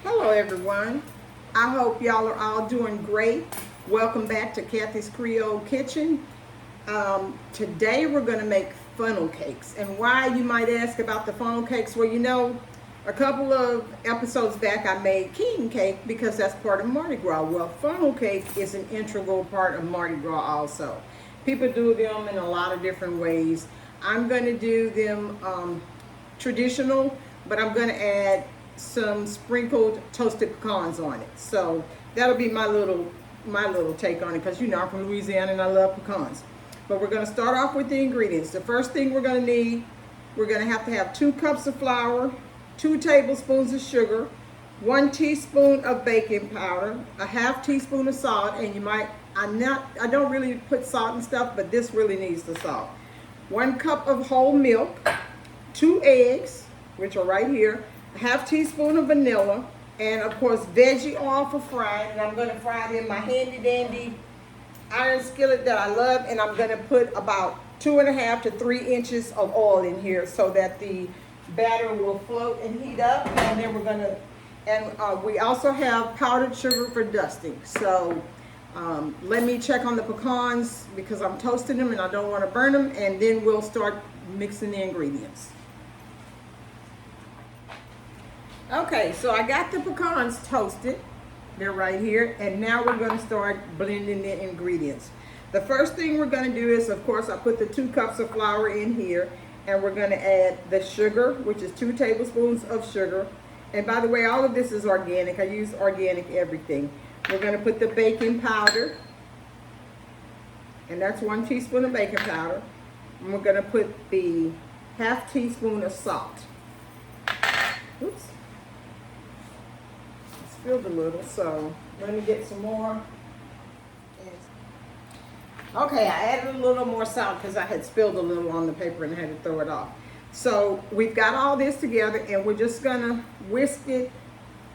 Hello everyone. I hope y'all are all doing great. Welcome back to Kathy's Creole Kitchen. Today we're going to make funnel cakes. And why, you might ask, about the funnel cakes? Well, a couple of episodes back I made king cake because that's part of Mardi Gras. Well, funnel cake is an integral part of Mardi Gras also. People do them in a lot of different ways. I'm going to do them traditional, but I'm going to add some sprinkled toasted pecans on it. So that'll be my little take on it, because I'm from Louisiana and I love pecans. But we're going to start off with the ingredients. The first thing we're going to need, we're going to have 2 cups of flour, 2 tablespoons of sugar, 1 teaspoon of baking powder, a half teaspoon of salt, and I don't really put salt and stuff, but this really needs the salt. 1 cup of whole milk, 2 eggs, which are right here, a half teaspoon of vanilla, and of course veggie oil for frying. And I'm going to fry it in my handy dandy iron skillet that I love, and I'm going to put about 2.5 to 3 inches of oil in here so that the batter will float and heat up. And then we're going to, we also have powdered sugar for dusting. So let me check on the pecans because I'm toasting them and I don't want to burn them, and then we'll start mixing the ingredients. Okay, so I got the pecans toasted. They're right here. And now we're going to start blending the ingredients. The first thing we're going to do is, of course, I put the 2 cups of flour in here. And we're going to add the sugar, which is 2 tablespoons of sugar. And by the way, all of this is organic. I use organic everything. We're going to put the baking powder. And that's 1 teaspoon of baking powder. And we're going to put the half teaspoon of salt. Oops. Spilled a little, so let me get some more. Okay, I added a little more salt because I had spilled a little on the paper and had to throw it off. So we've got all this together, and we're just gonna whisk it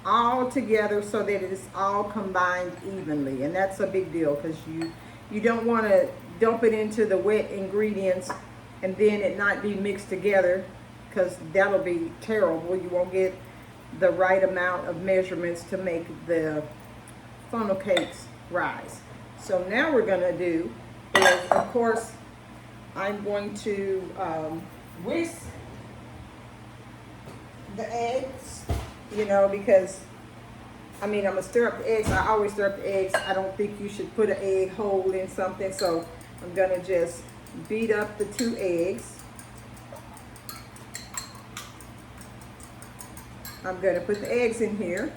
all together so that it is all combined evenly. And that's a big deal, because you don't want to dump it into the wet ingredients and then it not be mixed together, because that'll be terrible. You won't get the right amount of measurements to make the funnel cakes rise. So now we're going to do is, of course, I'm going to whisk the eggs, because I'm going to stir up the eggs. I always stir up the eggs. I don't think you should put an egg whole in something, so I'm going to just beat up the 2 eggs. I'm going to put the eggs in here,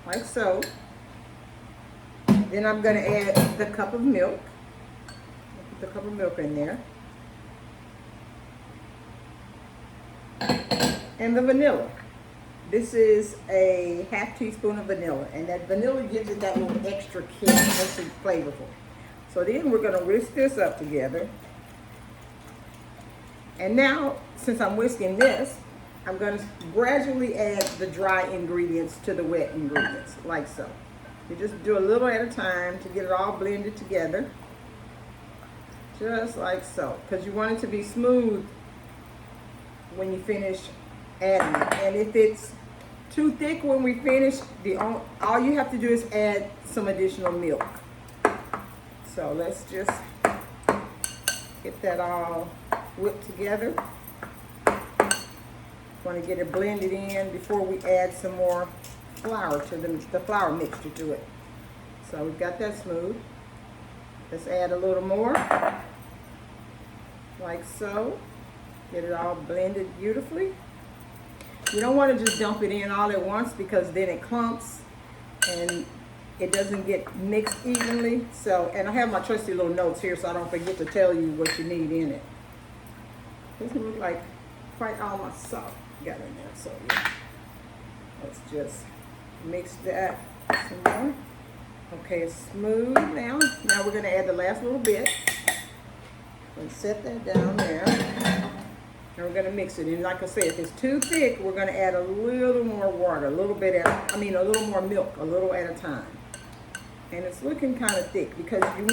like so. Then I'm going to add the cup of milk. Put the cup of milk in there. And the vanilla. This is a half teaspoon of vanilla. And that vanilla gives it that little extra kick, makes it flavorful. So then we're going to whisk this up together. And now, since I'm whisking this, I'm going to gradually add the dry ingredients to the wet ingredients, like so. You just do a little at a time to get it all blended together, just like so, because you want it to be smooth when you finish adding it. And if it's too thick when we finish, all you have to do is add some additional milk. So let's just get that all whipped together. Want to get it blended in before we add some more flour to the flour mixture to it. So we've got that smooth. Let's add a little more, like so. Get it all blended beautifully. You don't want to just dump it in all at once, because then it clumps and it doesn't get mixed evenly. So, and I have my trusty little notes here so I don't forget to tell you what you need in it. Doesn't look like quite all my salt got in there, so yeah. Let's just mix that some more. Okay, it's smooth now. Now we're going to add the last little bit. And set that down there. And we're going to mix it. And like I said, if it's too thick, we're going to add a little more water, a little more milk, a little at a time. And it's looking kind of thick because you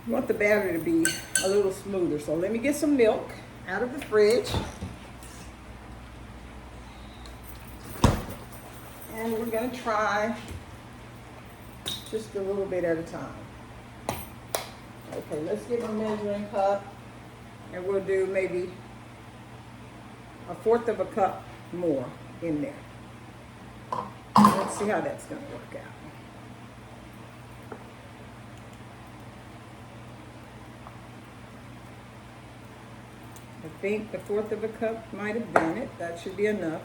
want the batter to be a little smoother. So let me get some milk out of the fridge. And we're gonna try just a little bit at a time. Okay, let's get my measuring cup, and we'll do maybe 1/4 of a cup more in there. Let's see how that's gonna work out. I think 1/4 of a cup might have done it. That should be enough.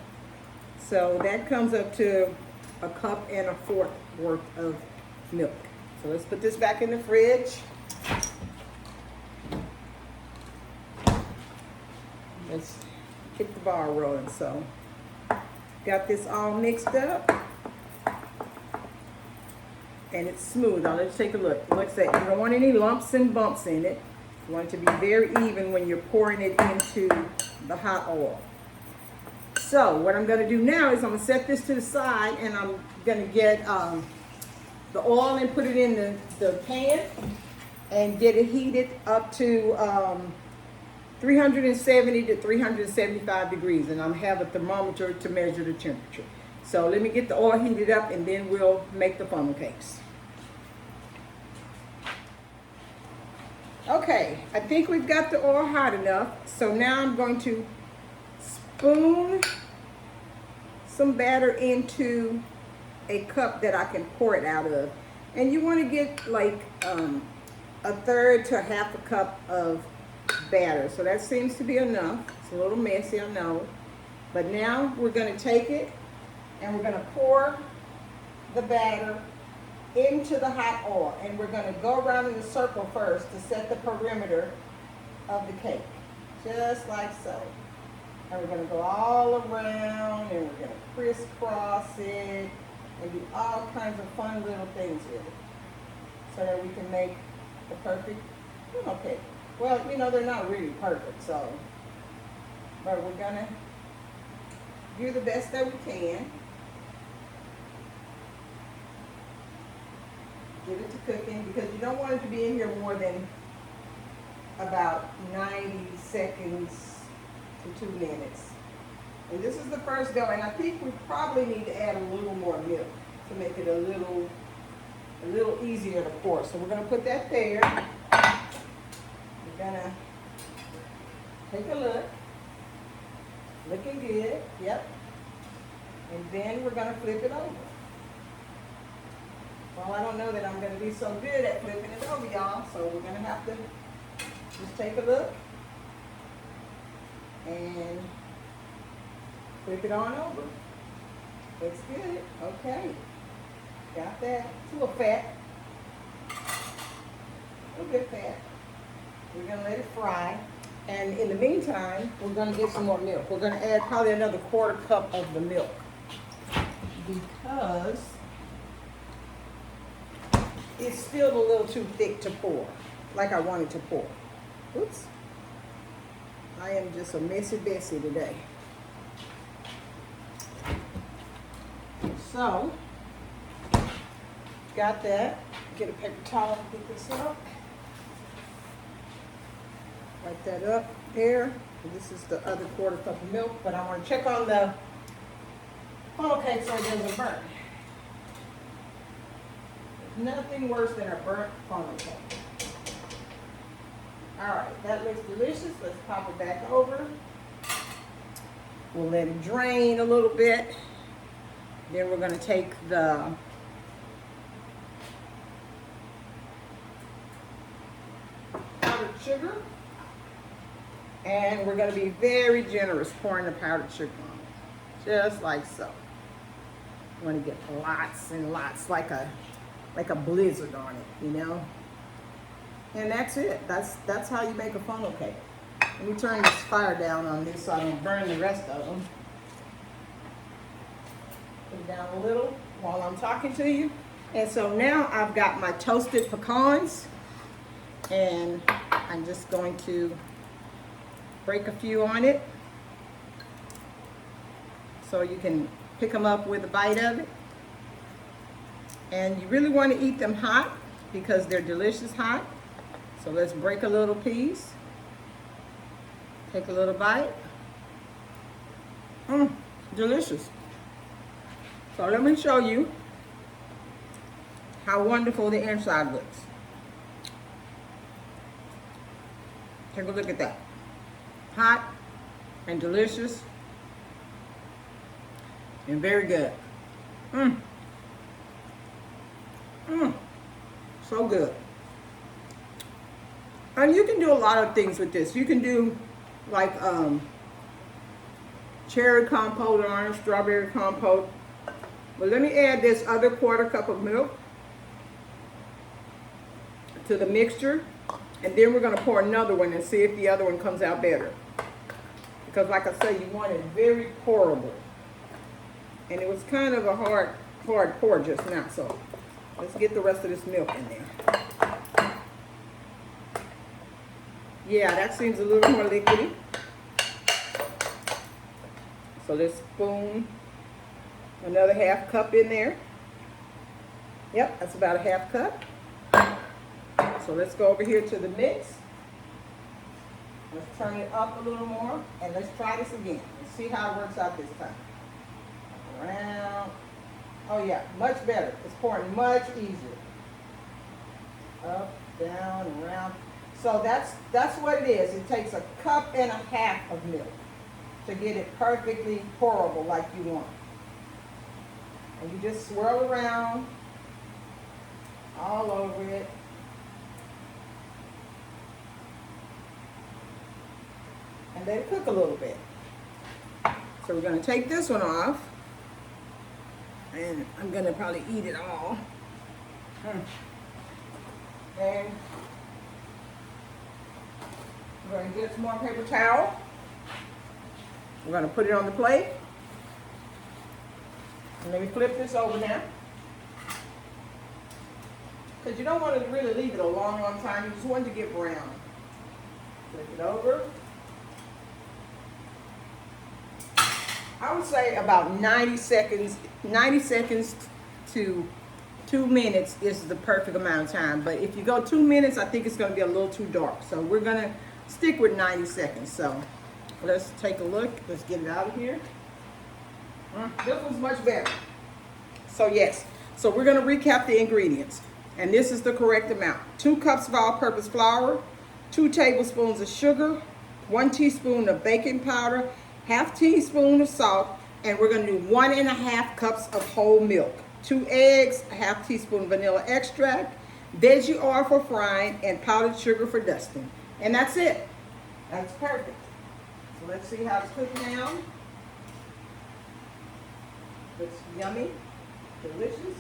So that comes up to 1.25 cups worth of milk. So let's put this back in the fridge. Let's get the bar rolling. So got this all mixed up. And it's smooth. Now let's take a look. Like I said, you don't want any lumps and bumps in it. You want it to be very even when you're pouring it into the hot oil. So what I'm going to do now is I'm going to set this to the side, and I'm going to get the oil and put it in the pan and get it heated up to 370 to 375 degrees. And I'm have a thermometer to measure the temperature. So let me get the oil heated up, and then we'll make the funnel cakes. Okay, I think we've got the oil hot enough. So now I'm going to spoon some batter into a cup that I can pour it out of. And you want to get like 1/3 to 1/2 cup of batter. So that seems to be enough. It's a little messy, I know. But now we're going to take it and we're going to pour the batter into the hot oil. And we're going to go around in a circle first to set the perimeter of the cake. Just like so. And we're going to go all around, and we're going to crisscross it and do all kinds of fun little things with it so that we can make the perfect funnel cake. Well, you know, they're not really perfect, so, but we're going to do the best that we can. Get it to cooking, because you don't want it to be in here more than about 90 seconds to 2 minutes. And this is the first go, and I think we probably need to add a little more milk to make it a little easier to pour. So we're going to put that there. We're going to take a look. Looking good. Yep. And then we're going to flip it over. Well, I don't know that I'm going to be so good at flipping it over, y'all. So we're going to have to just take a look and flip it on over. Looks good. Okay. Got that. It's a little fat. A little bit fat. We're going to let it fry. And in the meantime, we're going to get some more milk. We're going to add probably another 1/4 cup of the milk, because it's still a little too thick to pour, like I wanted to pour. Oops. I am just a messy Bessie today. So, got that. Get a paper towel and pick this up. Wipe that up there. This is the other 1/4 cup of milk, but I want to check on the funnel cake so it doesn't burn. Nothing worse than a burnt funnel cake. All right, that looks delicious. Let's pop it back over. We'll let it drain a little bit. Then we're going to take the powdered sugar, and we're going to be very generous pouring the powdered sugar on it, just like so. You want to get lots and lots, like a blizzard on it, you know. And that's it. That's how you make a funnel cake. Let me turn this fire down on this so I don't burn the rest of them. Put it down a little while I'm talking to you. And so now I've got my toasted pecans, and I'm just going to break a few on it so you can pick them up with a bite of it. And you really want to eat them hot because they're delicious hot. So let's break a little piece. Take a little bite. Delicious. So let me show you how wonderful the inside looks. Take a look at that. Hot and delicious and very good. So good. And you can do a lot of things with this. You can do like cherry compote on it, strawberry compote. But let me add this other 1/4 cup of milk to the mixture. And then we're going to pour another one and see if the other one comes out better. Because like I say, you want it very pourable. And it was kind of a hard pour just now. So let's get the rest of this milk in there. Yeah, that seems a little more liquidy. So let's spoon another 1/2 cup in there. Yep, that's about a 1/2 cup. So let's go over here to the mix. Let's turn it up a little more and let's try this again. Let's see how it works out this time. Around. Oh yeah, much better. It's pouring much easier. Up, down, around. So that's what it is. It takes a 1.5 cups of milk to get it perfectly pourable like you want. And you just swirl around all over it. And let it cook a little bit. So we're going to take this one off. And I'm going to probably eat it all. And we're going to get some more paper towel. We're going to put it on the plate. And let me flip this over now. Because you don't want to really leave it a long time. You just want it to get brown. Flip it over. I would say about 90 seconds to 2 minutes is the perfect amount of time. But if you go 2 minutes, I think it's going to be a little too dark. So we're going to stick with 90 seconds. So let's take a look. Let's get it out of here. This one's much better. So yes, so we're going to recap the ingredients. And this is the correct amount. 2 cups of all-purpose flour, 2 tablespoons of sugar, 1 teaspoon of baking powder, 1/2 teaspoon of salt, and we're going to do 1.5 cups of whole milk, 2 eggs, 1/2 teaspoon vanilla extract, veggie oil for frying, and powdered sugar for dusting. And that's it. That's perfect. So let's see how it's cooked now. Looks yummy, delicious.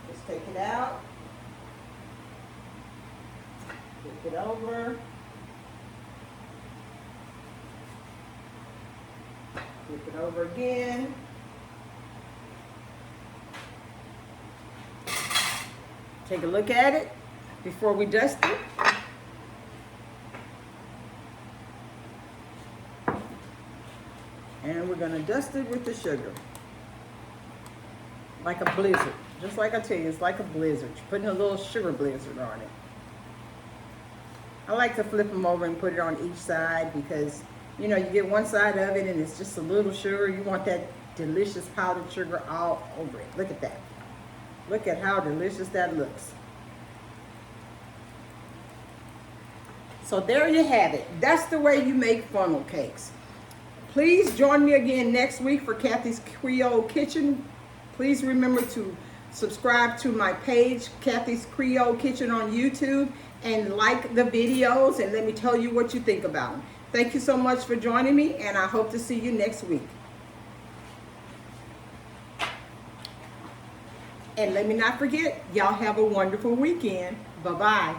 Let's take it out. Flip it over. Flip it over again. Take a look at it before we dust it. And we're going to dust it with the sugar. Like a blizzard. Just like I tell you, it's like a blizzard. You're putting a little sugar blizzard on it. I like to flip them over and put it on each side because, you know, you get one side of it and it's just a little sugar. You want that delicious powdered sugar all over it. Look at that. Look at how delicious that looks. So there you have it. That's the way you make funnel cakes. Please join me again next week for Kathy's Creole Kitchen. Please remember to subscribe to my page, Kathy's Creole Kitchen on YouTube, and like the videos and let me tell you what you think about them. Thank you so much for joining me, and I hope to see you next week. And let me not forget, y'all have a wonderful weekend. Bye-bye.